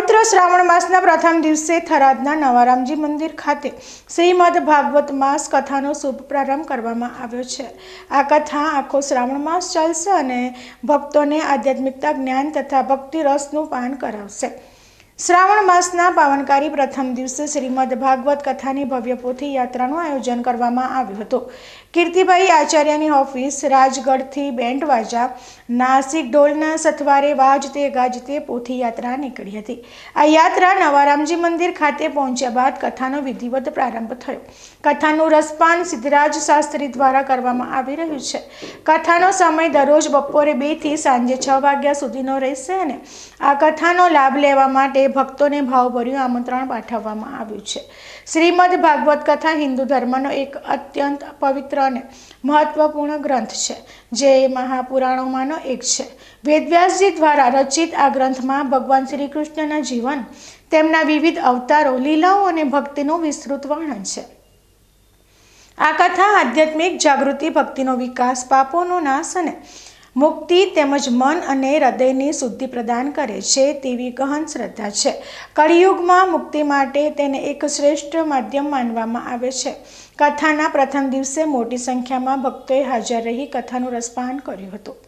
પવિત્ર શ્રાવણ માસના પ્રથમ દિવસે થરાદના નવારામજી મંદિર ખાતે શ્રીમદ ભાગવત માસ કથાનો શુભ પ્રારંભ કરવામાં આવ્યો છે। આ કથા આખો શ્રાવણ માસ ચાલશે અને ભક્તોને આધ્યાત્મિકતા, જ્ઞાન તથા ભક્તિ રસનું પાન કરાવશે। શ્રાવણ માસના પાવનકારી પ્રથમ દિવસે શ્રીમદ ભાગવત કથાની ભવ્ય પોથી યાત્રાનું આયોજન કરવામાં આવ્યું હતું। કીર્તિભાઈ આચાર્યની ઓફિસ રાજગઢથી બેન્ડ વાજા, નાસિક ઢોલના સથવારે વાજતે ગાજતે પોથી યાત્રા નીકળી હતી। આ યાત્રા નવારામજી મંદિર ખાતે પહોંચ્યા બાદ કથાનો વિધિવત પ્રારંભ થયો। કથાનું રસપાન સિદ્ધરાજ શાસ્ત્રી દ્વારા કરવામાં આવી રહ્યું છે। કથાનો સમય દરરોજ બપોરે 2 થી સાંજે 6 વાગ્યા સુધીનો રહેશે અને આ કથાનો લાભ લેવા માટે ભક્તોને ભાવભર્યું આમંત્રણ પાઠવવામાં આવ્યું છે। શ્રીમદ ભાગવત કથા હિન્દુ ધર્મનો એક અત્યંત પવિત્ર અને મહત્વપૂર્ણ ગ્રંથ છે, જે મહાપુરાણોમાંનો એક છે। વેદવ્યાસજી દ્વારા રચિત આ ગ્રંથમાં ભગવાન શ્રી કૃષ્ણના જીવન, તેમના વિવિધ અવતારો, લીલાઓ અને ભક્તિનું વિસ્તૃત વર્ણન છે। આ કથા આધ્યાત્મિક જાગૃતિ, ભક્તિનો વિકાસ, પાપોનો નાશ અને મુક્તિ તેમજ મન અને હૃદયની શુદ્ધિ પ્રદાન કરે છે તેવી ગહન શ્રદ્ધા છે। કળિયુગમાં મુક્તિ માટે તેને એક શ્રેષ્ઠ માધ્યમ માનવામાં આવે છે। કથાના પ્રથમ દિવસે મોટી સંખ્યામાં ભક્તોએ હાજર રહી કથાનું રસપાન કર્યું હતું।